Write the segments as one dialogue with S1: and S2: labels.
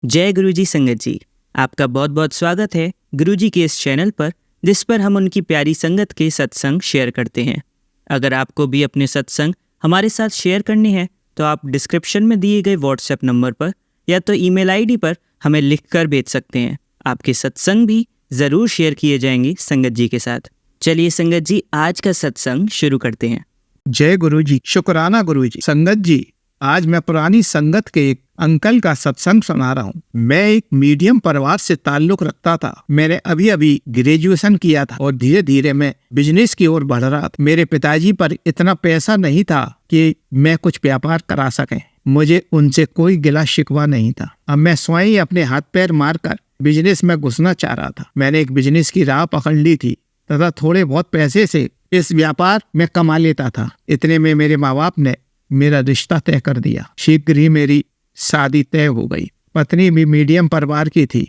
S1: जय गुरुजी संगत जी, आपका बहुत बहुत स्वागत है गुरुजी के इस चैनल पर, जिस पर हम उनकी प्यारी संगत के सत्संग शेयर करते हैं। अगर आपको भी अपने सत्संग हमारे साथ शेयर करने हैं तो आप डिस्क्रिप्शन में दिए गए व्हाट्सएप नंबर पर या तो ईमेल आईडी पर हमें लिखकर भेज सकते हैं। आपके सत्संग भी ज़रूर शेयर किए जाएंगे संगत जी के साथ। चलिए संगत जी, आज का सत्संग शुरू करते हैं।
S2: जय गुरुजी, शुक्राना गुरुजी। संगत जी, आज मैं पुरानी संगत के एक अंकल का सत्संग सुना रहा हूँ। मैं एक मीडियम परिवार से ताल्लुक रखता था। मैंने अभी अभी ग्रेजुएशन किया था और धीरे धीरे मैं बिजनेस की ओर बढ़ रहा था। मेरे पिताजी पर इतना पैसा नहीं था कि मैं कुछ व्यापार करा सके। मुझे उनसे कोई गिला शिकवा नहीं था। अब मैं स्वयं ही अपने हाथ पैर मारकर बिजनेस में घुसना चाह रहा था। मैंने एक बिजनेस की राह पकड़ ली थी तथा थोड़े बहुत पैसे से इस व्यापार में कमा लेता था। इतने में मेरे माँ बाप ने मेरा रिश्ता तय कर दिया। शीघ्र ही मेरी शादी तय हो गई। पत्नी भी मीडियम परिवार की थी,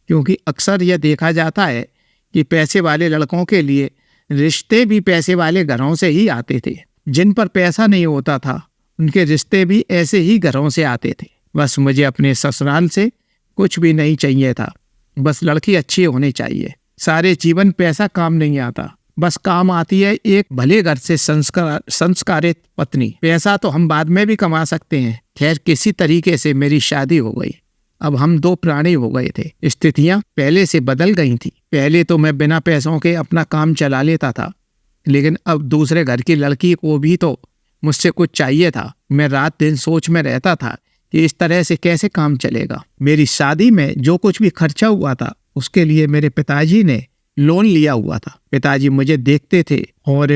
S2: क्योंकि अक्सर यह देखा जाता है कि पैसे वाले लड़कों के लिए रिश्ते भी पैसे वाले घरों से ही आते थे। जिन पर पैसा नहीं होता था उनके रिश्ते भी ऐसे ही घरों से आते थे। बस मुझे अपने ससुराल से कुछ भी नहीं चाहिए था। बस लड़की अच्छी होनी चाहिए। सारे जीवन पैसा काम नहीं आता, बस काम आती है एक भले घर से संस्कारित पत्नी। पैसा तो हम बाद में भी कमा सकते हैं। खैर, किसी तरीके से मेरी शादी हो गई। अब हम दो प्राणी हो गए थे। स्थितियां पहले से बदल गई थी। पहले तो मैं बिना पैसों के अपना काम चला लेता था, लेकिन अब दूसरे घर की लड़की को भी तो मुझसे कुछ चाहिए था। मैं रात दिन सोच में रहता था कि इस तरह से कैसे काम चलेगा। मेरी शादी में जो कुछ भी खर्चा हुआ था उसके लिए मेरे पिताजी ने लोन लिया हुआ था। पिताजी मुझे देखते थे और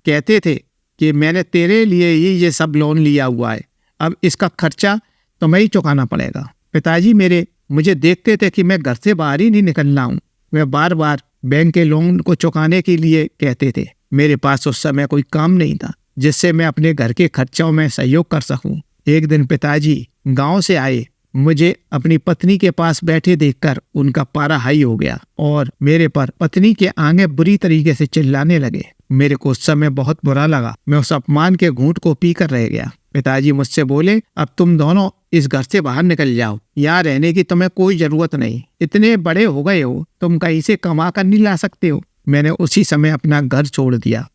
S2: कहते थे कि मैंने तेरे लिए ही ये सब लोन लिया हुआ है, अब इसका खर्चा तुम्हें ही चुकाना पड़ेगा। पिताजी मुझे देखते थे कि मैं घर से बाहर ही नहीं निकल रहा हूँ। वे बार बार बैंक के लोन को चुकाने के लिए कहते थे। मेरे पास उस समय कोई काम नहीं था जिससे मैं अपने घर के खर्चों में सहयोग कर सकूं। एक दिन पिताजी गांव से आए। मुझे अपनी पत्नी के पास बैठे देखकर उनका पारा हाई हो गया और मेरे पर पत्नी के आगे बुरी तरीके से चिल्लाने लगे। मेरे को उस समय बहुत बुरा लगा। मैं उस अपमान के घूंट को पीकर रह गया। पिताजी मुझसे बोले, अब तुम दोनों इस घर से बाहर निकल जाओ। यहाँ रहने की तुम्हें कोई जरूरत नहीं। इतने बड़े हो गए हो, तुम कहीं से कमा कर नहीं ला सकते हो। मैंने उसी समय अपना घर छोड़ दिया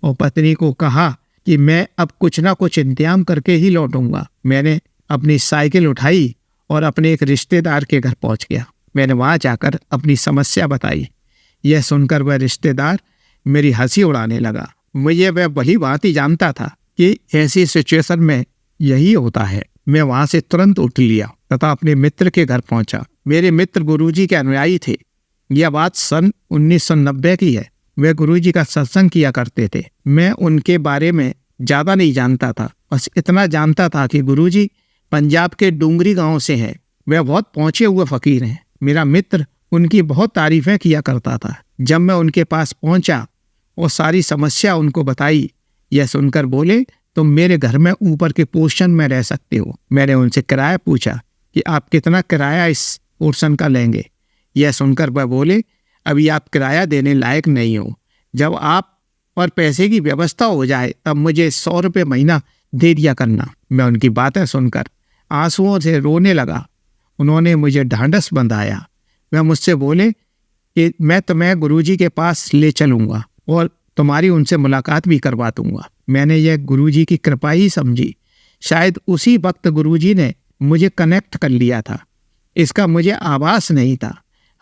S2: और पत्नी को कहा कि मैं अब कुछ ना कुछ इंतजाम करके ही लौटूंगा। मैंने अपनी साइकिल उठाई और अपने एक रिश्तेदार के घर पहुंच गया। मैंने वहां जाकर अपनी समस्या बताई। यह सुनकर वह रिश्तेदार मेरी हंसी उड़ाने लगा। मुझे वह भली बात ही जानता था कि ऐसी सिचुएशन में यही होता है। मैं वहां से तुरंत उठ लिया तथा अपने मित्र के घर पहुंचा। मेरे मित्र गुरुजी के अनुयायी थे। यह बात सन 1990 की है। वे गुरुजी का सत्संग किया करते थे। मैं उनके बारे में ज्यादा नहीं जानता था, बस इतना जानता था कि गुरुजी पंजाब के डूंगरी गांव से हैं। वे बहुत पहुंचे हुए फकीर हैं। मेरा मित्र उनकी बहुत तारीफें किया करता था। जब मैं उनके पास पहुंचा और सारी समस्या उनको बताई, यह सुनकर बोले, तुम मेरे घर में ऊपर के पोर्शन में रह सकते हो। मैंने उनसे किराया पूछा कि आप कितना किराया इस पोर्शन का लेंगे। यह सुनकर वह बोले, अभी आप किराया देने लायक नहीं हो। जब आप पर पैसे की व्यवस्था हो जाए तब मुझे 100 रुपये महीना दे दिया करना। मैं उनकी बातें सुनकर आंसुओं से रोने लगा। उन्होंने मुझे ढांढस बंधाया। वह मुझसे बोले कि मैं तुम्हें गुरुजी के पास ले चलूंगा और तुम्हारी उनसे मुलाकात भी करवा दूंगा। मैंने यह गुरुजी की कृपा ही समझी। शायद उसी वक्त गुरुजी ने मुझे कनेक्ट कर लिया था। इसका मुझे आभास नहीं था।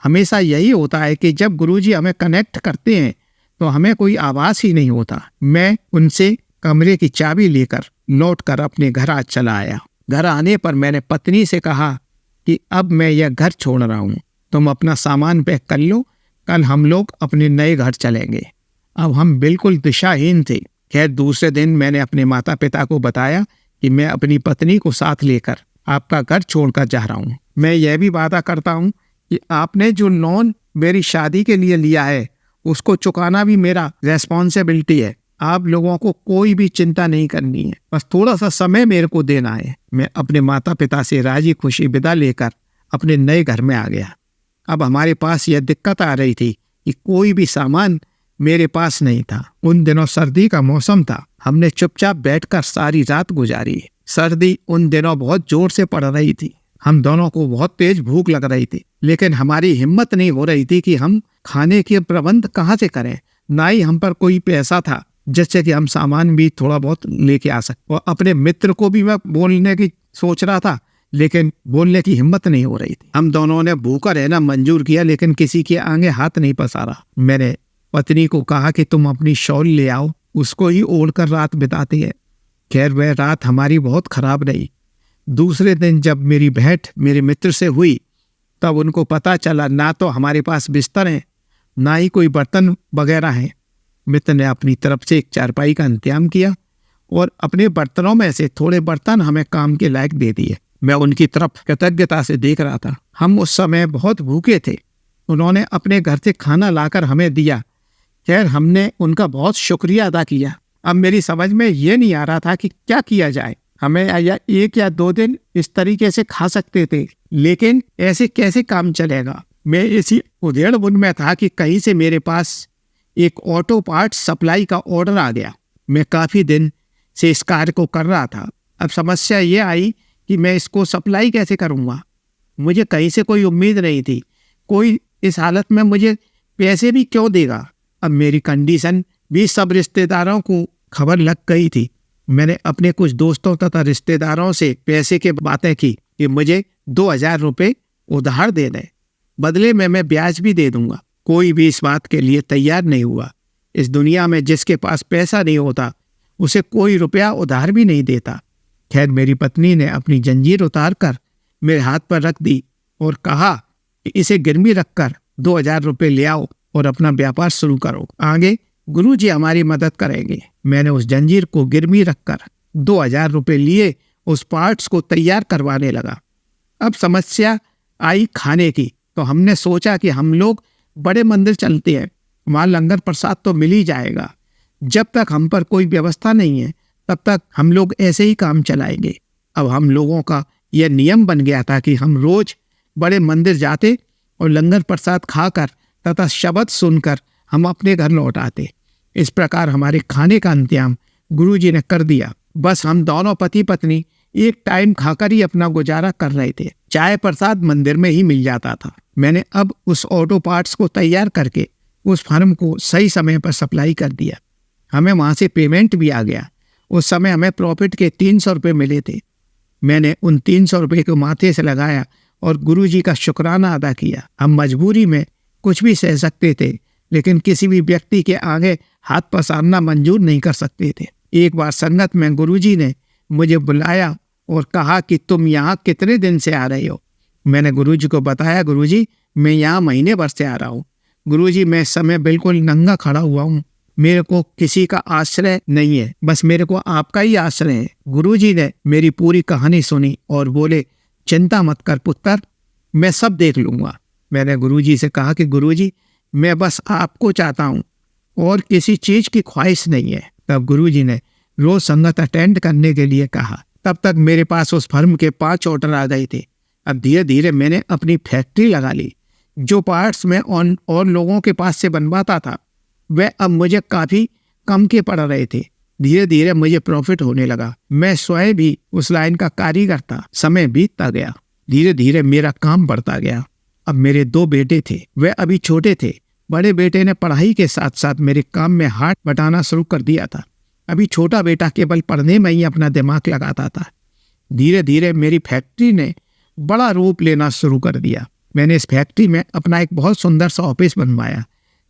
S2: हमेशा यही होता है कि जब गुरुजी हमें कनेक्ट करते हैं तो हमें कोई आभास ही नहीं होता। मैं उनसे कमरे की चाबी लेकर लौटकर अपने घर आज चला आया। घर आने पर मैंने पत्नी से कहा कि अब मैं यह घर छोड़ रहा हूँ, तुम अपना सामान पैक कर लो, कल हम लोग अपने नए घर चलेंगे। अब हम बिल्कुल दिशाहीन थे। खैर, दूसरे दिन मैंने अपने माता पिता को बताया कि मैं अपनी पत्नी को साथ लेकर आपका घर छोड़कर जा रहा हूँ। मैं यह भी वादा करता हूँ कि आपने जो लोन मेरी शादी के लिए लिया है उसको चुकाना भी मेरा रेस्पॉन्सिबिलिटी है। आप लोगों को कोई भी चिंता नहीं करनी है, बस थोड़ा सा समय मेरे को देना है। मैं अपने माता पिता से राजी खुशी विदा लेकर अपने नए घर में आ गया। अब हमारे पास यह दिक्कत आ रही थी कि कोई भी सामान मेरे पास नहीं था। उन दिनों सर्दी का मौसम था। हमने चुपचाप बैठकर सारी रात गुजारी। सर्दी उन दिनों बहुत जोर से पड़ रही थी। हम दोनों को बहुत तेज भूख लग रही थी, लेकिन हमारी हिम्मत नहीं हो रही थी कि हम खाने के प्रबंध कहाँ से करें। ना ही हम पर कोई पैसा था जिससे कि हम सामान भी थोड़ा बहुत लेके आ सकते। और अपने मित्र को भी मैं बोलने की सोच रहा था, लेकिन बोलने की हिम्मत नहीं हो रही थी। हम दोनों ने भूखा रहना मंजूर किया, लेकिन किसी के आगे हाथ नहीं पसारा। मैंने पत्नी को कहा कि तुम अपनी शॉल ले आओ, उसको ही ओढ़कर रात बिताती है। खैर वह रात हमारी बहुत खराब रही। दूसरे दिन जब मेरी भेंट मेरे मित्र से हुई, तब उनको पता चला ना तो हमारे पास बिस्तर है, ना ही कोई बर्तन वगैरह हैं। मित्र ने अपनी तरफ से एक चारपाई का इंतजाम किया और अपने बर्तनों में से थोड़े बर्तन हमें काम के लायक दे दिए। मैं उनकी तरफ कृतज्ञता से देख रहा था। हम उस समय बहुत भूखे थे। उन्होंने अपने घर से खाना लाकर हमें दिया। खैर हमने उनका बहुत शुक्रिया अदा किया। अब मेरी समझ में ये नहीं आ रहा था कि क्या किया जाए। हमें या 1 या 2 दिन इस तरीके से खा सकते थे, लेकिन ऐसे कैसे काम चलेगा। मैं इसी उधेड़-बुन में था कि कहीं से मेरे पास एक ऑटो पार्ट सप्लाई का ऑर्डर आ गया। मैं काफ़ी दिन से इस कार्य को कर रहा था। अब समस्या ये आई कि मैं इसको सप्लाई कैसे करूँगा। मुझे कहीं से कोई उम्मीद नहीं थी। कोई इस हालत में मुझे पैसे भी क्यों देगा। अब मेरी कंडीशन भी सब रिश्तेदारों को खबर लग गई थी। मैंने अपने कुछ दोस्तों तथा रिश्तेदारों से पैसे की बातें की कि मुझे 2000 रुपये उधार दे दें, बदले में मैं ब्याज भी दे दूंगा। कोई भी इस बात के लिए तैयार नहीं हुआ। इस दुनिया में जिसके पास पैसा नहीं होता उसे कोई रुपया उधार भी नहीं देता। खैर मेरी पत्नी ने अपनी जंजीर उतार कर मेरे हाथ पर रख दी और कहा कि इसे गिरवी रखकर 2000 रुपये ले आओ और अपना व्यापार शुरू करो। आगे गुरुजी हमारी मदद करेंगे। मैंने उस जंजीर को गिरवी रखकर 2000 रुपये लिए उस पार्ट्स को तैयार करवाने लगा। अब समस्या आई खाने की, तो हमने सोचा कि हम लोग बड़े मंदिर चलते हैं, वहाँ लंगर प्रसाद तो मिल ही जाएगा। जब तक हम पर कोई व्यवस्था नहीं है तब तक हम लोग ऐसे ही काम चलाएंगे। अब हम लोगों का यह नियम बन गया था कि हम रोज बड़े मंदिर जाते और लंगर प्रसाद खाकर तथा शब्द सुनकर हम अपने घर लौट आते। इस प्रकार हमारे खाने का इंतजाम गुरुजी ने कर दिया। बस हम दोनों पति पत्नी एक टाइम खाकर ही अपना गुजारा कर रहे थे। चाय प्रसाद मंदिर में ही मिल जाता था। मैंने अब उस ऑटो पार्ट्स को तैयार करके उस फर्म को सही समय पर सप्लाई कर दिया। हमें वहाँ से पेमेंट भी आ गया। उस समय हमें प्रॉफिट के 300 रुपये मिले थे। मैंने उन 300 रुपये को माथे से लगाया और गुरुजी का शुक्राना अदा किया। हम मजबूरी में कुछ भी सह सकते थे, लेकिन किसी भी व्यक्ति के आगे हाथ पसारना मंजूर नहीं कर सकते थे। एक बार संगत में गुरुजी ने मुझे बुलाया और कहा कि तुम यहाँ कितने दिन से आ रहे हो। मैंने गुरुजी को बताया, गुरुजी मैं यहाँ महीने भर से आ रहा हूँ। गुरुजी मैं इस समय बिल्कुल नंगा खड़ा हुआ हूँ, मेरे को किसी का आश्रय नहीं है, बस मेरे को आपका ही आश्रय है। गुरुजी ने मेरी पूरी कहानी सुनी और बोले, चिंता मत कर पुत्र, मैं सब देख लूँगा। मैंने गुरुजी से कहा कि गुरुजी मैं बस आपको चाहता हूँ और किसी चीज़ की ख्वाहिश नहीं है। तब गुरुजी ने रोज संगत अटेंड करने के लिए कहा। तब तक मेरे पास उस फर्म के 5 ऑर्डर आ गए थे। अब धीरे धीरे मैंने अपनी फैक्ट्री लगा ली। जो पार्ट्स मैं और लोगों के पास से बनवाता था वह अब मुझे काफ़ी कम के पड़ रहे थे। धीरे धीरे मुझे प्रॉफिट होने लगा। मैं स्वयं भी उस लाइन का कारीगर था। समय बीतता गया, धीरे धीरे मेरा काम बढ़ता गया। अब मेरे 2 बेटे थे, वह अभी छोटे थे। बड़े बेटे ने पढ़ाई के साथ साथ मेरे काम में हाथ बटाना शुरू कर दिया था। अभी छोटा बेटा केवल पढ़ने में ही अपना दिमाग लगाता था। धीरे धीरे मेरी फैक्ट्री ने बड़ा रूप लेना शुरू कर दिया। मैंने इस फैक्ट्री में अपना एक बहुत सुंदर सा ऑफिस बनवाया,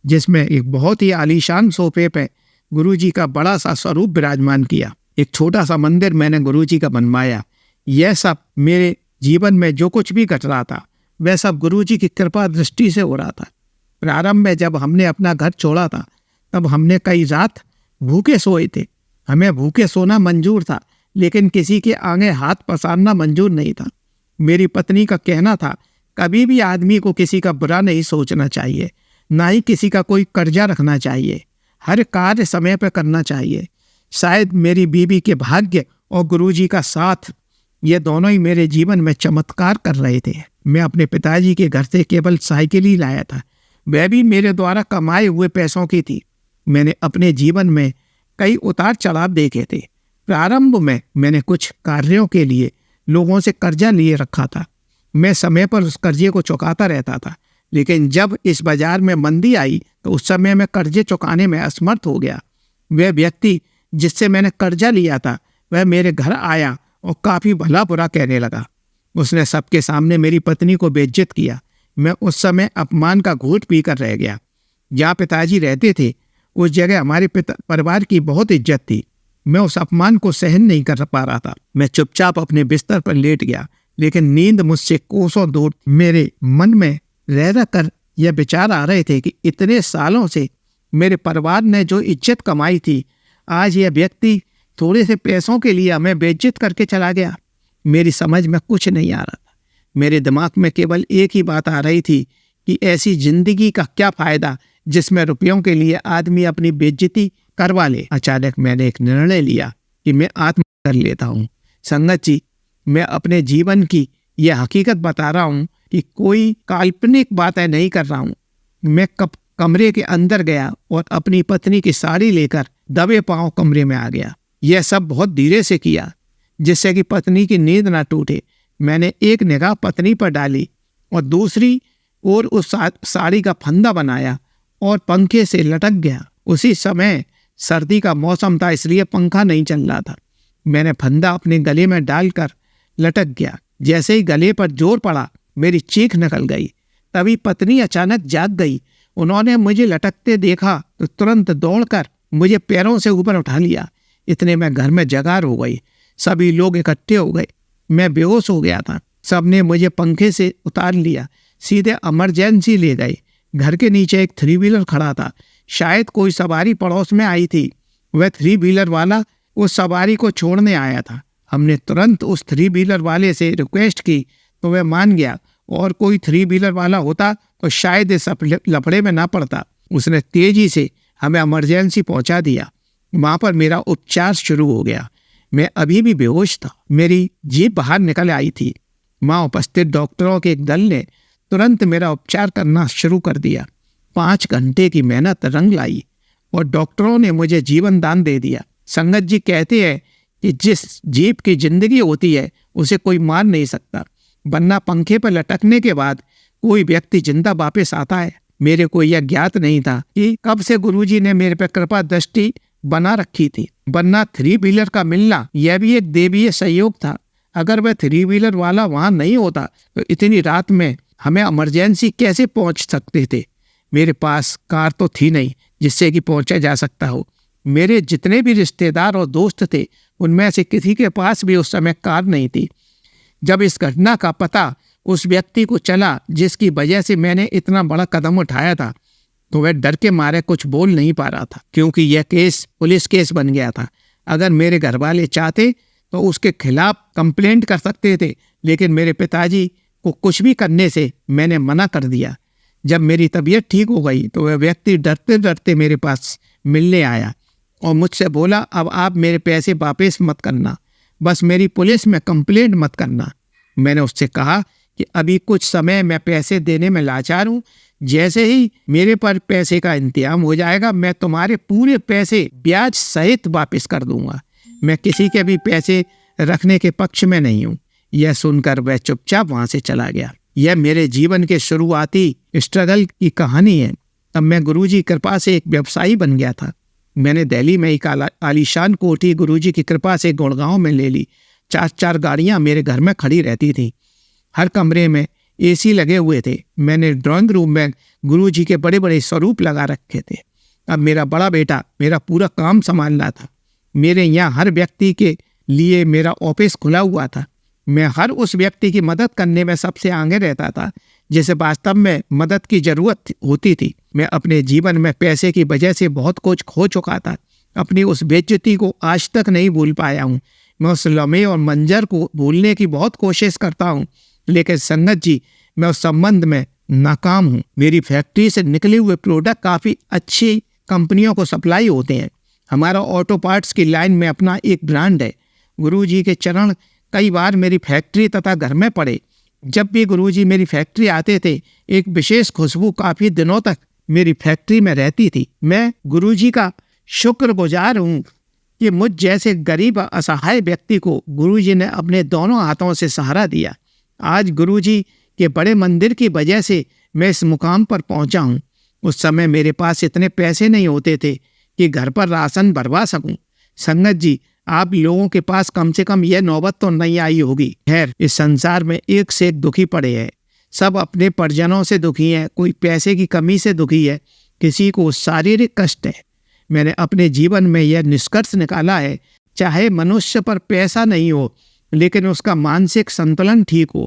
S2: जिसमें एक बहुत ही आलीशान सोफे पे गुरुजी का बड़ा सा स्वरूप विराजमान किया। एक छोटा सा मंदिर मैंने गुरुजी का बनवाया। यह सब मेरे जीवन में जो कुछ भी घट रहा था वह सब गुरुजी की कृपा दृष्टि से हो रहा था। प्रारंभ में जब हमने अपना घर छोड़ा था तब हमने कई रात भूखे सोए थे। हमें भूखे सोना मंजूर था, लेकिन किसी के आगे हाथ पसारना मंजूर नहीं था। मेरी पत्नी का कहना था, कभी भी आदमी को किसी का बुरा नहीं सोचना चाहिए, ना ही किसी का कोई कर्जा रखना चाहिए। हर कार्य समय पर करना चाहिए। शायद मेरी बीवी के भाग्य और गुरुजी का साथ, ये दोनों ही मेरे जीवन में चमत्कार कर रहे थे। मैं अपने पिताजी के घर से केवल साइकिल ही लाया था, वह भी मेरे द्वारा कमाए हुए पैसों की थी। मैंने अपने जीवन में कई उतार चढ़ाव देखे थे। प्रारंभ में मैंने कुछ कार्यों के लिए लोगों से कर्जा लिए रखा था, मैं समय पर उस कर्जे को चुकाता रहता था, लेकिन जब इस बाजार में मंदी आई तो उस समय मैं कर्जे चुकाने में असमर्थ हो गया। वह व्यक्ति जिससे मैंने कर्जा लिया था वह मेरे घर आया और काफ़ी भला बुरा कहने लगा। उसने सबके सामने मेरी पत्नी को बेइज्जत किया। मैं उस समय अपमान का घूंट पीकर रह गया। जहाँ पिताजी रहते थे उस जगह हमारे परिवार की बहुत इज्जत थी। मैं उस अपमान को सहन नहीं कर पा रहा था। मैं चुपचाप अपने बिस्तर पर लेट गया, लेकिन नींद मुझसे कोसों दूर। मेरे मन में रह कर यह विचार आ रहे थे कि इतने सालों से मेरे परिवार ने जो इज्जत कमाई थी, आज यह व्यक्ति थोड़े से पैसों के लिए हमें बेइज्जत करके चला गया। मेरी समझ में कुछ नहीं आ रहा था। मेरे दिमाग में केवल एक ही बात आ रही थी कि ऐसी जिंदगी का क्या फ़ायदा जिसमें रुपयों के लिए आदमी अपनी बेइज्जती करवा ले। अचानक मैंने एक निर्णय लिया कि मैं आत्महत्या कर लेता हूँ। संगत जी, मैं अपने जीवन की यह हकीकत बता रहा हूँ कि कोई काल्पनिक बातें नहीं कर रहा हूँ। मैं कमरे के अंदर गया और अपनी पत्नी की साड़ी लेकर दबे पांव कमरे में आ गया। यह सब बहुत धीरे से किया जिससे कि पत्नी की नींद ना टूटे। मैंने एक निगाह पत्नी पर डाली और दूसरी ओर उस साड़ी का फंदा बनाया और पंखे से लटक गया। उसी समय सर्दी का मौसम था, इसलिए पंखा नहीं चल रहा था। मैंने फंदा अपने गले में डालकर लटक गया। जैसे ही गले पर जोर पड़ा मेरी चीख निकल गई। तभी पत्नी अचानक जाग गई। उन्होंने मुझे लटकते देखा तो तुरंत दौड़कर मुझे पैरों से ऊपर उठा लिया। इतने में घर में जगार हो गई। सभी लोग इकट्ठे हो गए। मैं बेहोश हो गया था। सबने मुझे पंखे से उतार लिया, सीधे इमरजेंसी ले गए। घर के नीचे एक 3 व्हीलर खड़ा था। शायद कोई सवारी पड़ोस में आई थी। वह 3 व्हीलर वाला उस सवारी को छोड़ने आया था। हमने तुरंत उस 3 व्हीलर वाले से रिक्वेस्ट की तो वह मान गया, और कोई 3 व्हीलर वाला होता तो शायद इस लफड़े में ना पड़ता। उसने तेजी से हमें इमरजेंसी पहुंचा दिया। वहाँ पर मेरा उपचार शुरू हो गया। मैं अभी भी बेहोश था। मेरी जीभ बाहर निकल आई थी। वहाँ उपस्थित डॉक्टरों के एक दल ने तुरंत मेरा उपचार करना शुरू कर दिया। 5 घंटे की मेहनत रंग लाई और डॉक्टरों ने मुझे जीवन दान दे दिया। संगत जी कहते हैं कि जिस जीव की जिंदगी होती है उसे कोई मार नहीं सकता, वरना पंखे पर लटकने के बाद कोई व्यक्ति जिंदा वापस आता है। मेरे को यह ज्ञात नहीं था कि कब से गुरुजी ने मेरे पर कृपा दृष्टि बना रखी थी, वरना 3 व्हीलर का मिलना यह भी एक देवीय सहयोग था। अगर वह 3 व्हीलर वाला वहां नहीं होता तो इतनी रात में हमें इमरजेंसी कैसे पहुंच सकते थे। मेरे पास कार तो थी नहीं जिससे कि पहुंचा जा सकता हो। मेरे जितने भी रिश्तेदार और दोस्त थे उनमें से किसी के पास भी उस समय कार नहीं थी। जब इस घटना का पता उस व्यक्ति को चला जिसकी वजह से मैंने इतना बड़ा कदम उठाया था, तो वह डर के मारे कुछ बोल नहीं पा रहा था, क्योंकि यह केस पुलिस केस बन गया था। अगर मेरे घर वाले चाहते तो उसके खिलाफ कंप्लेंट कर सकते थे, लेकिन मेरे पिताजी को कुछ भी करने से मैंने मना कर दिया। जब मेरी तबीयत ठीक हो गई तो वह व्यक्ति डरते डरते मेरे पास मिलने आया और मुझसे बोला, अब आप मेरे पैसे वापस मत करना, बस मेरी पुलिस में कंप्लेंट मत करना। मैंने उससे कहा कि अभी कुछ समय मैं पैसे देने में लाचार हूँ, जैसे ही मेरे पर पैसे का इंतजाम हो जाएगा मैं तुम्हारे पूरे पैसे ब्याज सहित वापस कर दूंगा। मैं किसी के भी पैसे रखने के पक्ष में नहीं हूँ। यह सुनकर वह चुपचाप वहाँ से चला गया। यह मेरे जीवन के शुरुआती स्ट्रगल की कहानी है। तब मैं गुरुजी की कृपा से एक व्यवसायी बन गया था। मैंने दिल्ली में एक आलीशान कोठी गुरुजी की कृपा से गुड़गांव में ले ली। 4 गाड़ियाँ मेरे घर में खड़ी रहती थी। हर कमरे में एसी लगे हुए थे। मैंने ड्राइंग रूम में गुरुजी के बड़े बड़े स्वरूप लगा रखे थे। अब मेरा बड़ा बेटा मेरा पूरा काम संभाल रहा था। मेरे यहाँ हर व्यक्ति के लिए मेरा ऑफिस खुला हुआ था। मैं हर उस व्यक्ति की मदद करने में सबसे आगे रहता था जिसे वास्तव में मदद की जरूरत होती थी। मैं अपने जीवन में पैसे की वजह से बहुत कुछ खो चुका था। अपनी उस बेइज्जती को आज तक नहीं भूल पाया हूँ। मैं उस लम्हे और मंजर को भूलने की बहुत कोशिश करता हूँ, लेकिन संगत जी मैं उस संबंध में नाकाम हूँ। मेरी फैक्ट्री से निकले हुए प्रोडक्ट काफ़ी अच्छी कंपनियों को सप्लाई होते हैं। हमारा ऑटो पार्ट्स की लाइन में अपना एक ब्रांड है। गुरुजी के चरण कई बार मेरी फैक्ट्री तथा घर में पड़े। जब भी गुरुजी मेरी फैक्ट्री आते थे एक विशेष खुशबू काफ़ी दिनों तक मेरी फैक्ट्री में रहती थी। मैं गुरुजी का शुक्रगुजार हूँ कि मुझ जैसे गरीब असहाय व्यक्ति को गुरुजी ने अपने दोनों हाथों से सहारा दिया। आज गुरुजी के बड़े मंदिर की वजह से मैं इस मुकाम पर पहुंचा हूँ। उस समय मेरे पास इतने पैसे नहीं होते थे कि घर पर राशन भरवा सकूं। संगत जी, आप लोगों के पास कम से कम यह नौबत तो नहीं आई होगी। खैर, इस संसार में एक से एक दुखी पड़े हैं। सब अपने परिजनों से दुखी हैं, कोई पैसे की कमी से दुखी है, किसी को शारीरिक कष्ट है। मैंने अपने जीवन में यह निष्कर्ष निकाला है, चाहे मनुष्य पर पैसा नहीं हो लेकिन उसका मानसिक संतुलन ठीक हो।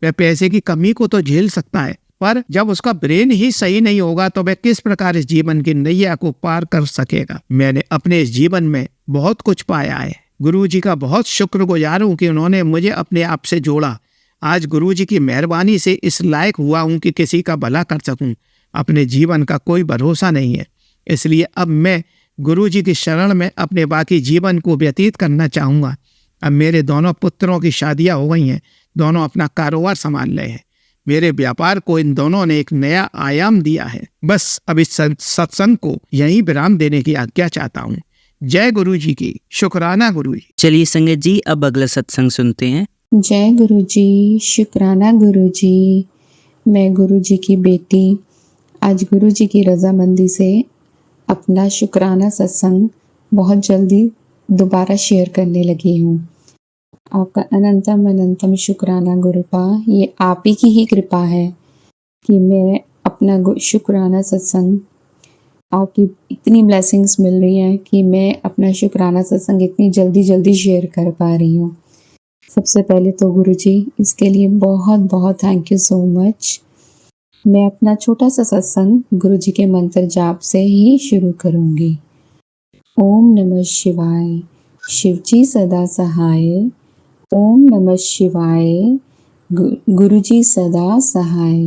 S2: वह पैसे की कमी को तो झेल सकता है, पर जब उसका ब्रेन ही सही नहीं होगा तो वह किस प्रकार इस जीवन की नैया को पार कर सकेगा। मैंने अपने इस जीवन में बहुत कुछ पाया है। गुरुजी का बहुत शुक्रगुजार हूँ कि उन्होंने मुझे अपने आप से जोड़ा। आज गुरुजी की मेहरबानी से इस लायक हुआ हूँ कि किसी का भला कर सकूँ। अपने जीवन का कोई भरोसा नहीं है, इसलिए अब मैं गुरुजी की शरण में अपने बाकी जीवन को व्यतीत करना चाहूँगा। अब मेरे दोनों पुत्रों की शादियाँ हो गई हैं, दोनों अपना कारोबार संभाल रहे हैं। मेरे व्यापार को इन दोनों ने एक नया आयाम दिया है। बस अब इस सत्संग को यहीं विराम देने की आज्ञा चाहता हूँ। जय गुरुजी की। शुक्राना गुरुजी।
S1: चलिए संगत जी, अब अगला सत्संग सुनते हैं।
S3: जय गुरुजी, शुक्राना गुरुजी। मैं गुरुजी की बेटी आज गुरुजी की रजामंदी से अपना शुक्राना सत्संग बहुत जल्दी दोबारा शेयर करने लगी हूँ। आपका अनंतम अनंतम शुक्राना गुरुपा। ये आप ही की ही कृपा है कि मैं अपना शुक्राना सत्संग, आपकी इतनी ब्लेसिंग्स मिल रही हैं कि मैं अपना शुक्राना सत्संग इतनी जल्दी शेयर कर पा रही हूँ। सबसे पहले तो गुरुजी, इसके लिए बहुत बहुत थैंक यू सो मच। मैं अपना छोटा सा सत्संग गुरुजी के मंत्र जाप से ही शुरू करूँगी। ओम नमः शिवाय, शिवजी सदा सहाय। ओम नमः शिवाय, गुरुजी सदा सहाय।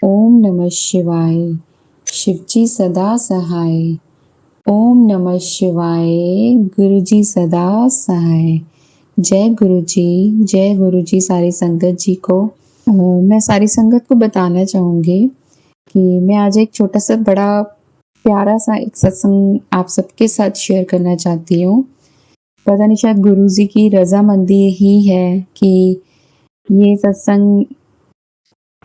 S3: ओम नमः शिवाय, शिवजी सदा सहाय। ओम नमः शिवाय, गुरुजी सदा सहाय। जय गुरुजी सारी संगत जी को। मैं सारी संगत को बताना चाहूँगी कि मैं आज एक छोटा सा बड़ा प्यारा सा एक सत्संग आप सबके साथ शेयर करना चाहती हूँ। पता नहीं, शायद गुरुजी की रजामंदी ही है कि ये सत्संग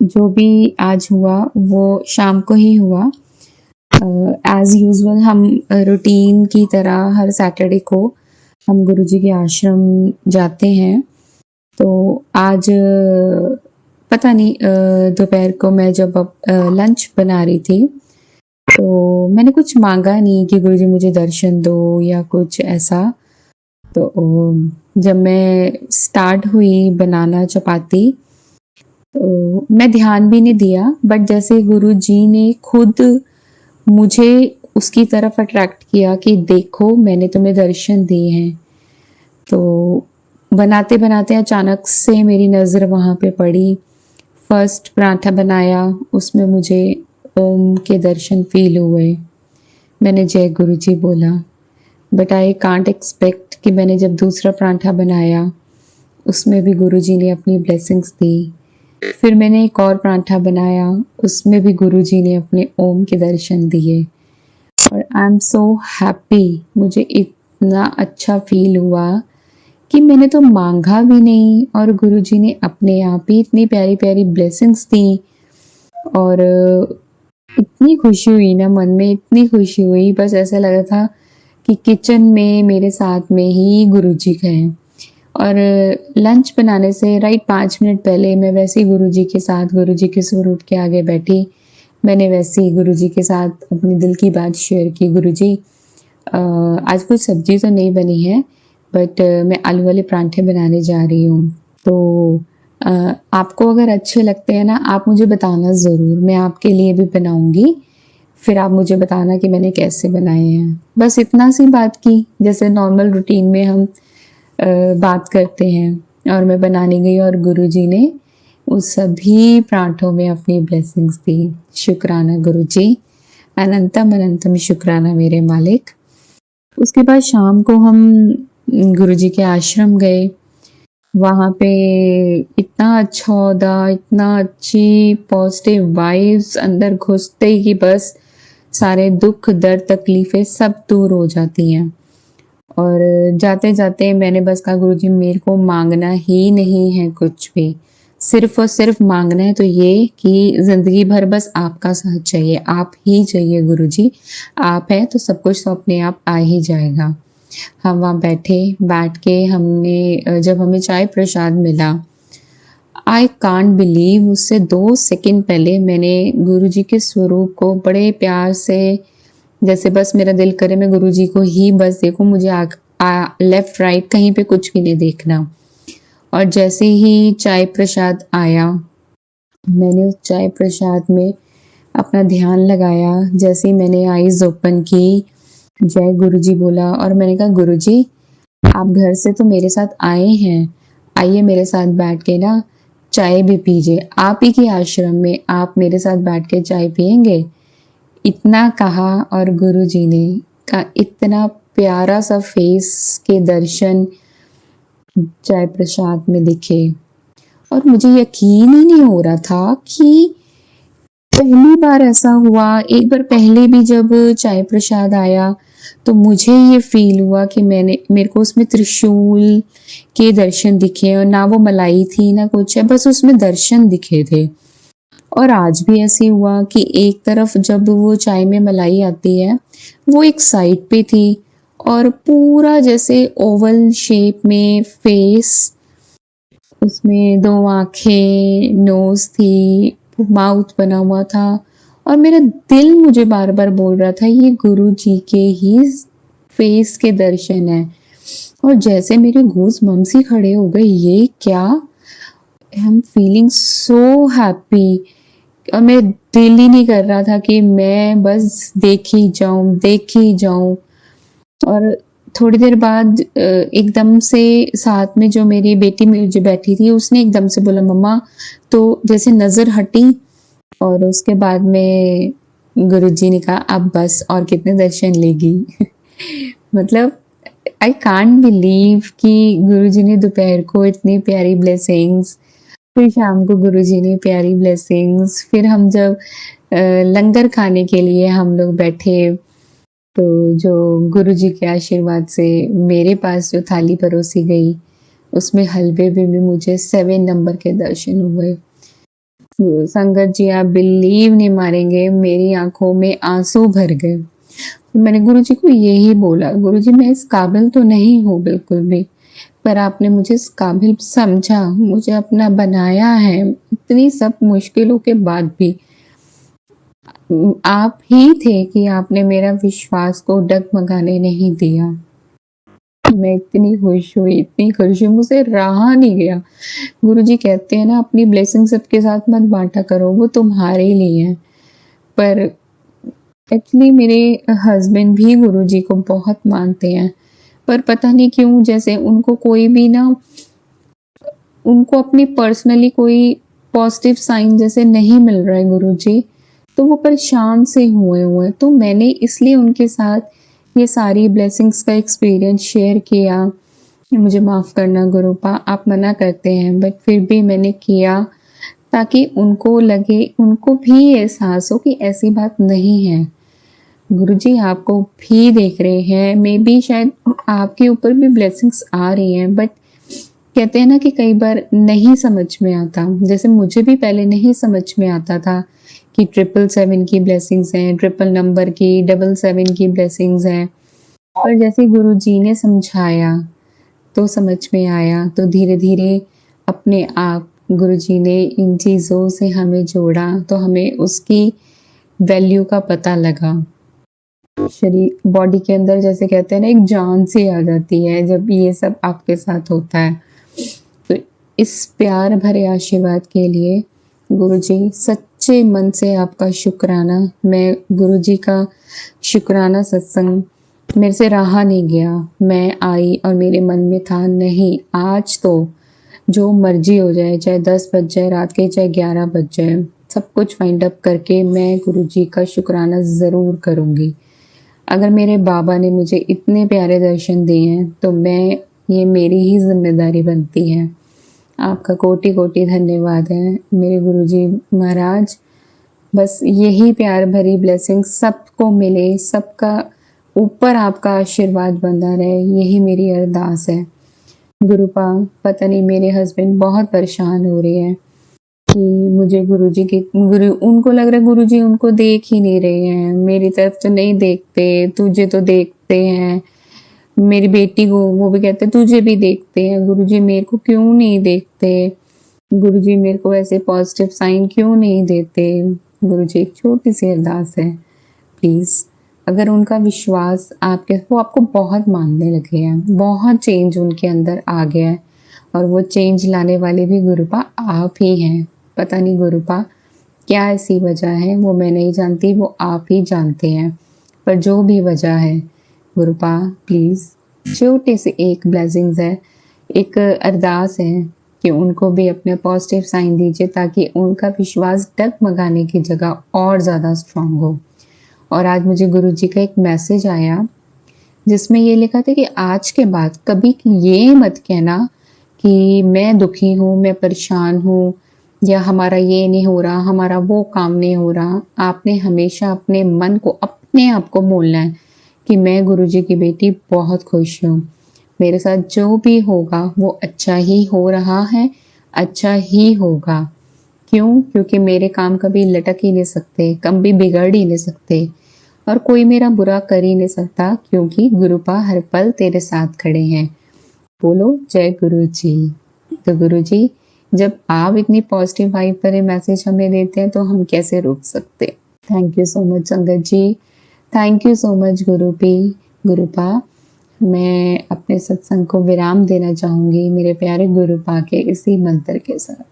S3: जो भी आज हुआ वो शाम को ही हुआ। एज यूजुअल हम रूटीन की तरह हर सैटरडे को हम गुरुजी के आश्रम जाते हैं। तो आज पता नहीं, दोपहर को मैं जब लंच बना रही थी तो मैंने कुछ मांगा नहीं कि गुरुजी मुझे दर्शन दो या कुछ ऐसा। तो जब मैं स्टार्ट हुई बनाना चपाती तो मैं ध्यान भी नहीं दिया, बट जैसे गुरुजी ने खुद मुझे उसकी तरफ अट्रैक्ट किया कि देखो मैंने तुम्हें दर्शन दिए हैं। तो बनाते बनाते अचानक से मेरी नज़र वहाँ पे पड़ी। फर्स्ट पराठा बनाया, उसमें मुझे ओम के दर्शन फील हुए। मैंने जय गुरुजी बोला, बट आई कांट एक्सपेक्ट कि मैंने जब दूसरा पराठा बनाया उसमें भी गुरुजी ने अपनी ब्लेसिंग्स दी। फिर मैंने एक और पराठा बनाया, उसमें भी गुरुजी ने अपने ओम के दर्शन दिए। और आई एम सो हैप्पी, मुझे इतना अच्छा फील हुआ कि मैंने तो मांगा भी नहीं और गुरुजी ने अपने आप ही इतनी प्यारी प्यारी ब्लेसिंग्स दी। और इतनी खुशी हुई ना, मन में इतनी खुशी हुई, बस ऐसा लगा था कि किचन में मेरे साथ में ही गुरुजी हैं। और लंच बनाने से राइट 5 मिनट पहले मैं वैसे ही गुरुजी के साथ गुरुजी के स्वरूप के आगे बैठी। मैंने वैसे ही गुरुजी के साथ अपनी दिल की बात शेयर की। गुरुजी, आज कुछ सब्जी तो नहीं बनी है, बट मैं आलू वाले पराठे बनाने जा रही हूँ। तो आपको अगर अच्छे लगते हैं ना, आप मुझे बताना ज़रूर, मैं आपके लिए भी बनाऊँगी। फिर आप मुझे बताना कि मैंने कैसे बनाए हैं। बस इतना सी बात की, जैसे नॉर्मल रूटीन में हम बात करते हैं। और मैं बनाने गई और गुरुजी ने उस सभी पराठों में अपनी ब्लेसिंग्स दी। शुक्राना गुरुजी, अनंतम अनंतम शुक्राना मेरे मालिक। उसके बाद शाम को हम गुरुजी के आश्रम गए। वहाँ पे इतना अच्छा औदा, इतना अच्छी पॉजिटिव वाइब्स अंदर घुसते ही कि बस सारे दुख दर्द तकलीफ़ें सब दूर हो जाती हैं। और जाते जाते मैंने बस कहा, गुरुजी मेरे को मांगना ही नहीं है कुछ भी, सिर्फ और सिर्फ मांगना है तो ये कि जिंदगी भर बस आपका साथ चाहिए, आप ही चाहिए गुरुजी। आप हैं तो सब कुछ तो अपने आप आ ही जाएगा। हम वहाँ बैठ के हमने जब हमें चाय प्रसाद मिला, आई कांट बिलीव उससे 2 सेकंड पहले मैंने गुरुजी के स्वरूप को बड़े प्यार से, जैसे बस मेरा दिल करे मैं गुरुजी को ही बस देखूं, मुझे लेफ्ट राइट कहीं पे कुछ भी नहीं देखना। और जैसे ही चाय प्रसाद आया, मैंने उस चाय प्रसाद में अपना ध्यान लगाया। जैसे ही मैंने आईज ओपन की, जय गुरुजी बोला और मैंने कहा गुरुजी आप घर से तो मेरे साथ आए हैं, आइए मेरे साथ बैठ के ना चाय भी पीजिए, आप ही के आश्रम में आप मेरे साथ बैठ के चाय पियेंगे। इतना कहा और गुरुजी ने का इतना प्यारा सा फेस के दर्शन चाय प्रसाद में दिखे और मुझे यकीन ही नहीं हो रहा था कि पहली बार ऐसा हुआ। एक बार पहले भी जब चाय प्रसाद आया तो मुझे ये फील हुआ कि मेरे को उसमें त्रिशूल के दर्शन दिखे और ना वो मलाई थी ना कुछ है, बस उसमें दर्शन दिखे थे। और आज भी ऐसे हुआ कि एक तरफ जब वो चाय में मलाई आती है वो एक साइड पे थी और पूरा जैसे ओवल शेप में फेस, उसमें 2 आंखें, नोज थी, माउथ बना हुआ था और मेरा दिल मुझे बार बार बोल रहा था ये गुरु जी के ही फेस के दर्शन है। और जैसे मेरे गूज बम्स ही खड़े हो गए, ये क्या, I am feeling so happy. और मेरा दिल ही नहीं कर रहा था कि मैं बस देख ही जाऊं। और थोड़ी देर बाद एकदम से साथ में जो मेरी बेटी मुझे बैठी थी उसने एकदम से बोला मम्मा, तो जैसे नजर हटी और उसके बाद में गुरुजी ने कहा अब बस और कितने दर्शन लेगी। मतलब आई कांट बिलीव कि गुरुजी ने दोपहर को इतनी प्यारी ब्लेसिंग्स, फिर शाम को गुरुजी ने प्यारी ब्लेसिंग्स, फिर हम जब लंगर खाने के लिए हम लोग बैठे तो जो गुरुजी के आशीर्वाद से मेरे पास जो थाली परोसी गई उसमें हलवे में मुझे 7 नंबर के दर्शन हुए। संगत जी आप बिलीव नहीं मारेंगे, मेरी आंखों में आंसू भर गए। मैंने गुरुजी को यही बोला, गुरुजी मैं इस काबिल तो नहीं हूँ बिल्कुल भी, पर आपने मुझे इस काबिल समझा, मुझे अपना बनाया है, इतनी सब मुश्किलों के बाद भी आप ही थे कि आपने मेरा विश्वास को डगमगाने नहीं दिया। मैं इतनी खुश हुई, मुझसे रहा नहीं गया। गुरुजी कहते हैं ना अपनी ब्लेसिंग सबके साथ मत बांटा करो, वो तुम्हारे लिए है। पर एक्चुअली मेरे हस्बैंड भी गुरुजी को बहुत मानते हैं, पर पता नहीं क्यों जैसे उनको कोई भी ना, उनको अपनी पर्सनली कोई पॉजिटिव साइन जैसे नहीं मिल रहा है गुरुजी, तो वो परेशान से हुए। तो मैंने इसलिए उनके साथ ये सारी ब्लेसिंग्स का एक्सपीरियंस शेयर किया। मुझे माफ़ करना गुरुपा, आप मना करते हैं बट फिर भी मैंने किया ताकि उनको लगे, उनको भी एहसास हो कि ऐसी बात नहीं है। गुरुजी आपको भी देख रहे हैं, मे बी शायद आपके ऊपर भी ब्लेसिंग्स आ रही हैं, बट कहते हैं ना कि कई बार नहीं समझ में आता, जैसे मुझे भी पहले नहीं समझ में आता था कि 777 की ब्लेसिंग्स हैं, 3 नंबर की, 77 की ब्लेसिंग्स हैं। और जैसे गुरुजी ने समझाया तो समझ में आया, तो धीरे धीरे अपने आप गुरुजी ने इन चीज़ों से हमें जोड़ा तो हमें उसकी वैल्यू का पता लगा। शरीर, बॉडी के अंदर जैसे कहते हैं ना एक जान सी आ जाती है जब ये सब आपके साथ होता है। तो इस प्यार भरे आशीर्वाद के लिए गुरुजी सच्चे मन से आपका शुक्राना। मैं गुरुजी का शुक्राना सत्संग मेरे से रहा नहीं गया। मैं आई और मेरे मन में था नहीं, आज तो जो मर्जी हो जाए, चाहे 10 बज जाए रात के, चाहे 11 बज जाए, सब कुछ फाइंड अप करके मैं गुरुजी का शुक्राना ज़रूर करूँगी। अगर मेरे बाबा ने मुझे इतने प्यारे दर्शन दिए हैं तो मैं, ये मेरी ही जिम्मेदारी बनती है। आपका कोटि कोटि धन्यवाद है मेरे गुरुजी महाराज। बस यही प्यार भरी ब्लेसिंग सबको मिले, सबका ऊपर आपका आशीर्वाद बंधा रहे, यही मेरी अरदास है। गुरुपा, पता नहीं मेरे हस्बैंड बहुत परेशान हो रहे हैं, कि मुझे गुरुजी की गुरु उनको लग रहा है गुरुजी उनको देख ही नहीं रहे हैं, मेरी तरफ तो नहीं देखते, तुझे तो देखते हैं। मेरी बेटी को वो भी कहते तुझे भी देखते हैं, गुरुजी मेरे को क्यों नहीं देखते, गुरुजी मेरे को ऐसे पॉजिटिव साइन क्यों नहीं देते। गुरुजी एक छोटी सी अरदास है, प्लीज़ अगर उनका विश्वास आपके वो आपको बहुत मानने लगे हैं, बहुत चेंज उनके अंदर आ गया है और वो चेंज लाने वाले भी गुरुपा आप ही हैं। पता नहीं गुरुपा क्या ऐसी वजह है, वो मैं नहीं जानती, वो आप ही जानते हैं। पर जो भी वजह है गुरुपा प्लीज़ छोटे से एक ब्लेसिंग्स है, एक अरदास है कि उनको भी अपने पॉजिटिव साइन दीजिए ताकि उनका विश्वास डगमगाने की जगह और ज़्यादा स्ट्रांग हो। और आज मुझे गुरुजी का एक मैसेज आया जिसमें ये लिखा था कि आज के बाद कभी ये मत कहना कि मैं दुखी हूँ, मैं परेशान हूँ या हमारा ये नहीं हो रहा, हमारा वो काम नहीं हो रहा। आपने हमेशा अपने मन को अपने आप को बोलना है कि मैं गुरुजी की बेटी बहुत खुश हूँ, मेरे साथ जो भी होगा वो अच्छा ही हो रहा है, अच्छा ही होगा। क्यों? क्योंकि मेरे काम कभी लटक ही नहीं सकते, कभी बिगड़ ही नहीं सकते और कोई मेरा बुरा कर ही नहीं सकता क्योंकि गुरुपा हर पल तेरे साथ खड़े हैं। बोलो जय गुरु जी। तो गुरु जी जब आप इतनी पॉजिटिव वाइब भरे मैसेज हमें देते हैं तो हम कैसे रोक सकते। थैंक यू सो मच संगत जी, थैंक यू सो मच गुरुपा। मैं अपने सत्संग को विराम देना चाहूँगी मेरे प्यारे गुरुपा के इसी मंत्र के साथ।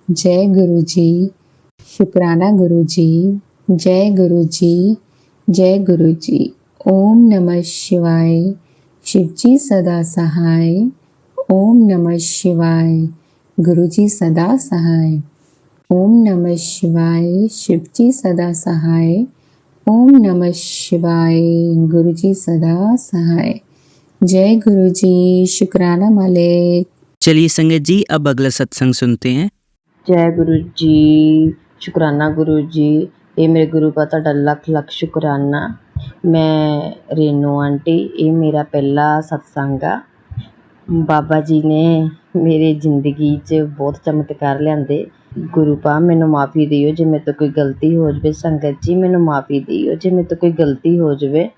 S3: जय गुरु जी, शुक्राना गुरु जी, जय गुरु जी, जय गुरु जी। ओम नमः शिवाय, शिव जी सदा सहाय। ओम नमः शिवाय, गुरु जी सदा सहाय। ओम नमः शिवाय, शिव जी सदा सहाय। ओम नमः शिवाय, गुरु जी सदा सहाय। जय गुरु जी, शुक्राना मालिक।
S1: चलिए संगत जी, अब अगला सत्संग सुनते हैं।
S4: जय गुरु जी, शुक्राना गुरु जी। ये मेरे गुरु का ਤੁਹਾਡਾ ਲੱਖ ਲੱਖ ਸ਼ੁਕਰਾਨਾ। मैं रेनू आंटी, ये मेरा पहला सत्संग आ। बाबा जी ने मेरी जिंदगी च बहुत चमत्कार लिआंदे। गुरु पा मैनू माफ़ी दिओ जे मेरे तो कोई गलती हो जाए। संगत जी मैनू माफ़ी दिओ जे मेरे तो कोई गलती हो जाए।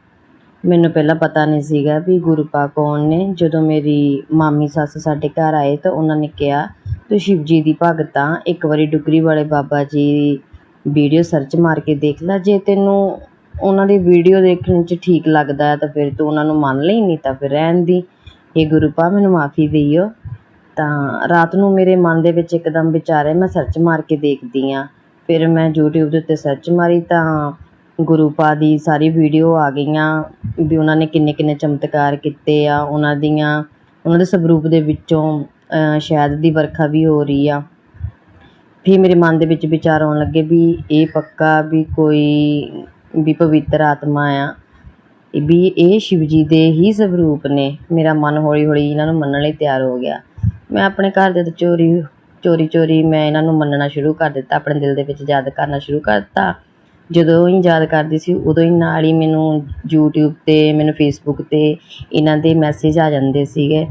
S4: मैनू पहला पता नहीं सीगा भी गुरु पा कौन ने। जदों मेरी मामी सੱਸ साडे घर आए तो उन्होंने कहा तू शिव जी दी भगत आ, एक बारी डुगरी वाले बाबा जी वीडियो सर्च मार के देख ला, जे तेनू उन्हां दी वीडियो देखने च ठीक लगदा है तो फिर तू उन्हां नू मान लई, नहीं तो फिर रहन दी। ये गुरु पा मैनू माफ़ी दिओ। ਤਾਂ ਰਾਤ ਨੂੰ ਮੇਰੇ ਮਨ ਦੇ ਵਿੱਚ ਇੱਕਦਮ ਵਿਚਾਰ ਆਇਆ, ਮੈਂ ਸਰਚ ਮਾਰ ਕੇ ਦੇਖਦੀ ਹਾਂ। ਫਿਰ ਮੈਂ YouTube ਦੇ ਉੱਤੇ ਸਰਚ ਮਾਰੀ ਤਾਂ ਗੁਰੂ ਪਾ ਦੀ ਸਾਰੀ ਵੀਡੀਓ ਆ ਗਈਆਂ ਵੀ ਉਹਨਾਂ ਨੇ ਕਿੰਨੇ ਕਿੰਨੇ ਚਮਤਕਾਰ ਕੀਤੇ ਆ। ਉਹਨਾਂ ਦੇ ਸਵਰੂਪ ਦੇ ਵਿੱਚੋਂ ਸ਼ਹਿਦ ਦੀ ਵਰਖਾ ਵੀ ਹੋ ਰਹੀ ਆ। ਫਿਰ ਮੇਰੇ ਮਨ ਦੇ ਵਿੱਚ ਵਿਚਾਰ ਆਉਣ ਲੱਗੇ ਵੀ ਇਹ ਪੱਕਾ ਵੀ ਕੋਈ ਵੀ ਪਵਿੱਤਰ ਆਤਮਾ ਆ, ਵੀ ਇਹ शिव जी ਦੇ ਹੀ ਸਵਰੂਪ ਨੇ। ਮੇਰਾ ਮਨ ਹੌਲੀ ਹੌਲੀ ਇਹਨਾਂ ਨੂੰ ਮੰਨਣ ਲਈ ਤਿਆਰ ਹੋ ਗਿਆ। ਮੈਂ ਆਪਣੇ ਘਰ ਦੇ ਚੋਰੀ ਮੈਂ ਇਹਨਾਂ ਨੂੰ ਮੰਨਣਾ ਸ਼ੁਰੂ ਕਰ ਦਿੱਤਾ, ਆਪਣੇ ਦਿਲ ਦੇ ਵਿੱਚ ਯਾਦ ਕਰਨਾ ਸ਼ੁਰੂ ਕਰ ਦਿੱਤਾ। ਜਦੋਂ ਹੀ ਯਾਦ ਕਰਦੀ ਸੀ ਉਦੋਂ ਹੀ ਨਾਲ ਹੀ ਮੈਨੂੰ YouTube 'ਤੇ ਮੈਨੂੰ Facebook 'ਤੇ ਇਹਨਾਂ ਦੇ ਮੈਸੇਜ ਆ ਜਾਂਦੇ ਸੀਗੇ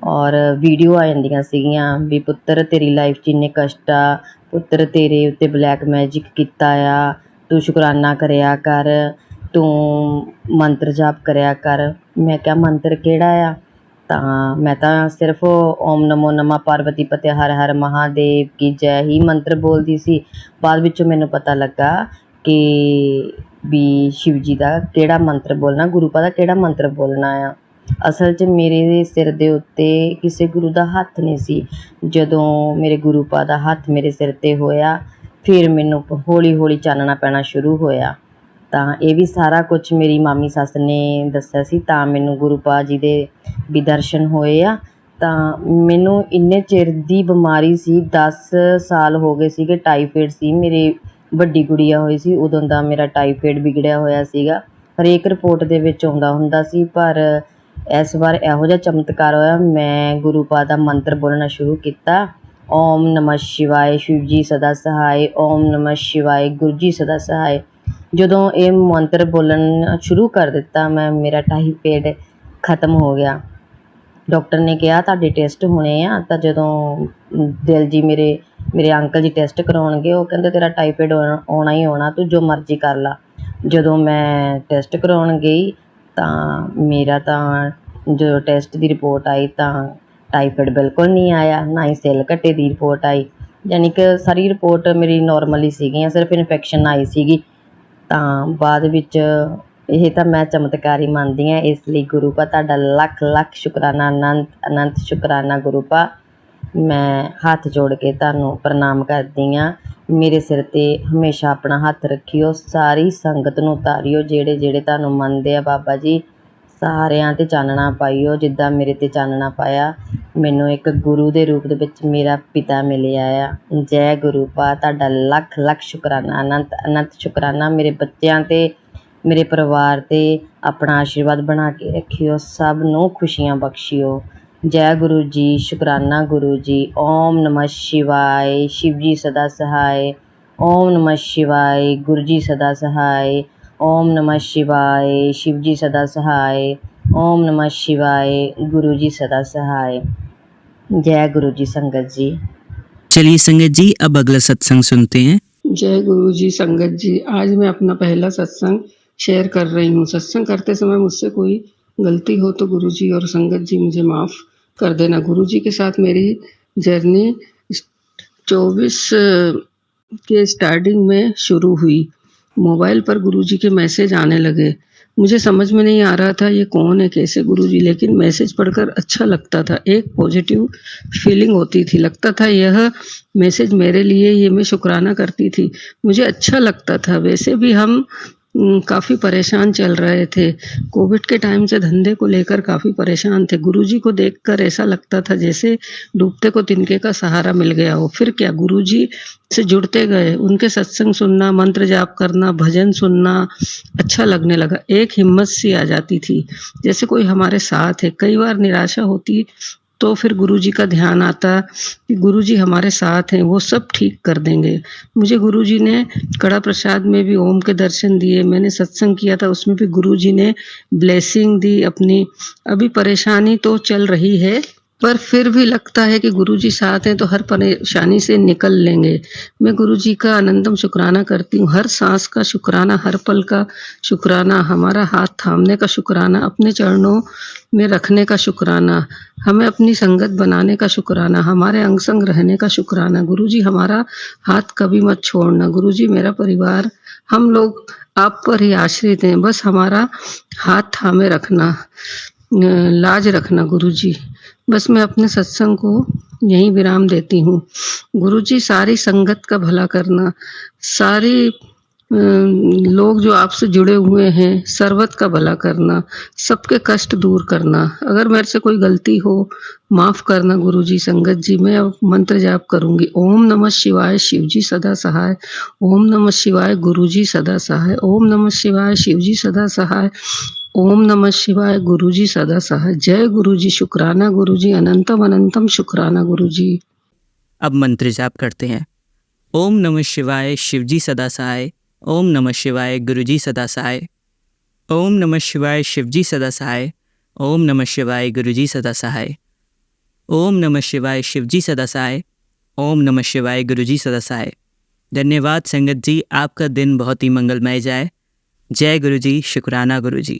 S4: ਔਰ ਵੀਡੀਓ ਆ ਜਾਂਦੀਆਂ ਸੀਗੀਆਂ ਵੀ ਪੁੱਤਰ ਤੇਰੀ ਲਾਈਫ 'ਚ ਇੰਨੇ ਕਸ਼ਟ ਆ, ਪੁੱਤਰ ਤੇਰੇ ਉੱਤੇ ਬਲੈਕ ਮੈਜਿਕ ਕੀਤਾ ਆ, ਤੂੰ ਸ਼ੁਕਰਾਨਾ ਕਰਿਆ ਕਰ, ਤੂੰ ਮੰਤਰ ਜਾਪ ਕਰਿਆ ਕਰ। ਮੈਂ ਕਿਹਾ ਮੰਤਰ ਕਿਹੜਾ ਆ? ਤਾਂ ਮੈਂ ਤਾਂ ਸਿਰਫ ਓਮ ਨਮੋ ਨਮਾ ਪਾਰਵਤੀ ਪਤੇ ਹਰ ਹਰ ਮਹਾਦੇਵ ਕੀ ਜੈ ਹੀ ਮੰਤਰ ਬੋਲਦੀ ਸੀ। ਬਾਅਦ ਵਿੱਚੋਂ ਮੈਨੂੰ ਪਤਾ ਲੱਗਾ ਕਿ ਵੀ शिव जी ਦਾ ਕਿਹੜਾ ਮੰਤਰ ਬੋਲਣਾ, ਗੁਰੂ ਪਾ ਦਾ ਕਿਹੜਾ ਮੰਤਰ ਬੋਲਣਾ ਆ। ਅਸਲ 'ਚ ਮੇਰੇ ਸਿਰ ਦੇ ਉੱਤੇ ਕਿਸੇ ਗੁਰੂ ਦਾ ਹੱਥ ਨਹੀਂ ਸੀ। ਜਦੋਂ ਮੇਰੇ ਗੁਰੂ ਪਾ ਦਾ ਹੱਥ ਮੇਰੇ ਸਿਰ 'ਤੇ ਹੋਇਆ ਫਿਰ ਮੈਨੂੰ ਹੌਲੀ ਹੌਲੀ ਚਾਨਣਾ ਪੈਣਾ ਸ਼ੁਰੂ ਹੋਇਆ। ਤਾਂ ਇਹ ਵੀ ਸਾਰਾ ਕੁਛ ਮੇਰੀ ਮਾਮੀ ਸੱਸ ਨੇ ਦੱਸਿਆ ਸੀ, ਤਾਂ ਮੈਨੂੰ ਗੁਰੂ ਪਾ ਜੀ ਦੇ ਵੀ ਦਰਸ਼ਨ ਹੋਏ ਆ। ਤਾਂ ਮੈਨੂੰ ਇੰਨੇ ਚਿਰ ਦੀ ਬਿਮਾਰੀ ਸੀ, 10 ਸਾਲ ਹੋ ਗਏ ਸੀਗੇ। ਟਾਈਫਾਈਡ ਸੀ, ਮੇਰੀ ਵੱਡੀ ਗੁੜੀਆ ਹੋਈ ਸੀ ਉਦੋਂ ਦਾ ਮੇਰਾ ਟਾਈਫਾਈਡ ਵਿਗੜਿਆ ਹੋਇਆ ਸੀਗਾ। ਹਰੇਕ ਰਿਪੋਰਟ ਦੇ ਵਿੱਚ ਆਉਂਦਾ ਹੁੰਦਾ ਸੀ, ਪਰ ਇਸ ਵਾਰ ਇਹੋ ਜਿਹਾ ਚਮਤਕਾਰ ਹੋਇਆ। ਮੈਂ ਗੁਰੂ ਪਾ ਦਾ ਮੰਤਰ ਬੋਲਣਾ ਸ਼ੁਰੂ ਕੀਤਾ, ਓਮ ਨਮः शिवाय शिव जी सदा सहाय, ਓਮ ਨਮः शिवाय ਗੁਰੂ ਜੀ ਸਦਾ ਸਹਾय। ਜਦੋਂ ਇਹ ਮੰਤਰ ਬੋਲਣ ਸ਼ੁਰੂ ਕਰ ਦਿੱਤਾ ਮੇਰਾ ਟਾਈਫਾਈਡ ਖ਼ਤਮ ਹੋ ਗਿਆ। ਡਾਕਟਰ ਨੇ ਕਿਹਾ ਤੁਹਾਡੇ ਟੈਸਟ ਹੋਣੇ ਆ। ਤਾਂ ਜਦੋਂ ਦਿਲ ਜੀ ਮੇਰੇ ਮੇਰੇ ਅੰਕਲ ਜੀ ਟੈਸਟ ਕਰਵਾਉਣ ਗਏ, ਉਹ ਕਹਿੰਦੇ ਤੇਰਾ ਟਾਈਫਾਇਡ ਆਉਣਾ ਹੀ ਆਉਣਾ, ਤੂੰ ਜੋ ਮਰਜ਼ੀ ਕਰ ਲਾ। ਜਦੋਂ ਮੈਂ ਟੈਸਟ ਕਰਵਾਉਣ ਗਈ ਤਾਂ ਮੇਰਾ ਤਾਂ ਜਦੋਂ ਟੈਸਟ ਦੀ ਰਿਪੋਰਟ ਆਈ ਤਾਂ ਟਾਈਫਾਇਡ ਬਿਲਕੁਲ ਨਹੀਂ ਆਇਆ, ਨਾ ਹੀ ਸੈੱਲ ਘਟੇ ਦੀ ਰਿਪੋਰਟ ਆਈ। ਯਾਨੀ ਕਿ ਸਾਰੀ ਰਿਪੋਰਟ ਮੇਰੀ ਨੋਰਮਲ ਹੀ ਸੀਗੀਆਂ, ਸਿਰਫ ਇਨਫੈਕਸ਼ਨ ਆਈ ਸੀਗੀ। ਤਾਂ ਬਾਅਦ ਵਿੱਚ ਇਹ ਤਾਂ ਮੈਂ ਚਮਤਕਾਰ ਹੀ ਮੰਨਦੀ ਹਾਂ। ਇਸ ਲਈ ਗੁਰੂ ਪਾ ਤੁਹਾਡਾ ਲੱਖ ਲੱਖ ਸ਼ੁਕਰਾਨਾ, ਅਨੰਤ ਸ਼ੁਕਰਾਨਾ ਗੁਰੂ ਪਾ। ਮੈਂ ਹੱਥ ਜੋੜ ਕੇ ਤੁਹਾਨੂੰ ਪ੍ਰਣਾਮ ਕਰਦੀ ਹਾਂ। ਮੇਰੇ ਸਿਰ 'ਤੇ ਹਮੇਸ਼ਾ ਆਪਣਾ ਹੱਥ ਰੱਖਿਓ, ਸਾਰੀ ਸੰਗਤ ਨੂੰ ਉਤਾਰਿਓ, ਜਿਹੜੇ ਤੁਹਾਨੂੰ ਮੰਨਦੇ ਆ ਬਾਬਾ ਜੀ, ਸਾਰਿਆਂ 'ਤੇ ਚਾਨਣਾ ਪਾਈਓ ਜਿੱਦਾਂ ਮੇਰੇ 'ਤੇ ਚਾਨਣਾ ਪਾਇਆ। ਮੈਨੂੰ ਇੱਕ ਗੁਰੂ ਦੇ ਰੂਪ ਦੇ ਵਿੱਚ ਮੇਰਾ ਪਿਤਾ ਮਿਲਿਆ ਆ। ਜੈ ਗੁਰੂ ਪਾ, ਤੁਹਾਡਾ ਲੱਖ ਲੱਖ ਸ਼ੁਕਰਾਨਾ, ਅਨੰਤ ਸ਼ੁਕਰਾਨਾ। ਮੇਰੇ ਬੱਚਿਆਂ 'ਤੇ, ਮੇਰੇ ਪਰਿਵਾਰ 'ਤੇ ਆਪਣਾ ਆਸ਼ੀਰਵਾਦ ਬਣਾ ਕੇ ਰੱਖਿਓ, ਸਭ ਨੂੰ ਖੁਸ਼ੀਆਂ ਬਖਸ਼ਿਓ। ਜੈ ਗੁਰੂ ਜੀ, ਸ਼ੁਕਰਾਨਾ ਗੁਰੂ ਜੀ। ਓਮ ਨਮः शिवाय, शिव जी सदा सहाय। ओम नमः शिवाय, गुरु जी सदा सहाय। ओम नमः शिवाय, शिव जी सदा सहाय। ओम नमः शिवाय, गुरु जी सदा सहाय। जय गुरु जी संगत जी।
S1: चलिए संगत जी, अब अगला सत्संग सुनते हैं।
S5: जय गुरु जी संगत जी। आज मैं अपना पहला सत्संग शेयर कर रही हूँ। सत्संग करते समय मुझसे कोई गलती हो तो गुरु जी और संगत जी मुझे माफ़ कर देना। गुरु जी के साथ मेरी जर्नी 24 के स्टार्टिंग में शुरू हुई। मोबाइल पर गुरु जी के मैसेज आने लगे। मुझे समझ में नहीं आ रहा था ये कौन है, कैसे गुरु जी, लेकिन मैसेज पढ़कर अच्छा लगता था। एक पॉजिटिव फीलिंग होती थी, लगता था यह मैसेज मेरे लिए, ये मैं शुक्राना करती थी, मुझे अच्छा लगता था। वैसे भी हम काफ़ी परेशान चल रहे थे। कोविड के टाइम से धंधे को लेकर काफ़ी परेशान थे। गुरुजी को देखकर ऐसा लगता था जैसे डूबते को तिनके का सहारा मिल गया हो। फिर क्या, गुरुजी से जुड़ते गए, उनके सत्संग सुनना, मंत्र जाप करना, भजन सुनना अच्छा लगने लगा। एक हिम्मत सी आ जाती थी, जैसे कोई हमारे साथ है। कई बार निराशा होती तो फिर गुरुजी का ध्यान आता कि गुरुजी हमारे साथ हैं, वो सब ठीक कर देंगे। मुझे गुरुजी ने कड़ा प्रसाद में भी ओम के दर्शन दिए। मैंने सत्संग किया था, उसमें भी गुरुजी ने ब्लेसिंग दी अपनी। अभी परेशानी तो चल रही है, पर फिर भी लगता है कि गुरुजी साथ हैं तो हर परेशानी से निकल लेंगे। मैं गुरुजी का अनंतम शुक्राना करती हूँ। हर सांस का शुक्राना, हर पल का शुक्राना, हमारा हाथ थामने का शुक्राना, अपने चरणों में रखने का शुक्राना, हमें अपनी संगत बनाने का शुक्राना, हमारे अंग संग रहने का शुक्राना। गुरुजी हमारा हाथ कभी मत छोड़ना। गुरुजी मेरा परिवार, हम लोग आप पर ही आश्रित हैं, बस हमारा हाथ थामे रखना, लाज रखना गुरुजी। बस मैं अपने सत्संग को यहीं विराम देती हूँ। गुरुजी सारी संगत का भला करना, सारी लोग जो आपसे जुड़े हुए हैं, सर्वत का भला करना, सबके कष्ट दूर करना। अगर मेरे से कोई गलती हो माफ़ करना गुरुजी, संगत जी। मैं अब मंत्र जाप करूँगी। ओम नमः शिवाय, शिव जी सदा सहाय। ओम नमः शिवाय, गुरुजी सदा सहाय। ओम नमः शिवाय, शिव जी सदा सहाय। ओम नमः शिवाय, गुरुजी सदा सहाय। जय गुरुजी, शुक्राना गुरुजी, अनंतम अनंतम शुक्राना गुरुजी।
S1: अब मंत्र जाप करते हैं। ओम नमः शिवाय, शिवजी सदा सहाय। ओम नमः शिवाय, गुरुजी सदा सहाय। ओम नमः शिवाय, शिवजी सदा सहाय। ओम नमः शिवाय, गुरुजी सदा सहाय। ओम नमः शिवाय, शिवजी सदा सहाय। ओम नमः शिवाय, गुरुजी सदा सहाय। धन्यवाद संगत जी, आपका दिन बहुत ही मंगलमय जाए। जय गुरुजी, शुक्राना गुरुजी।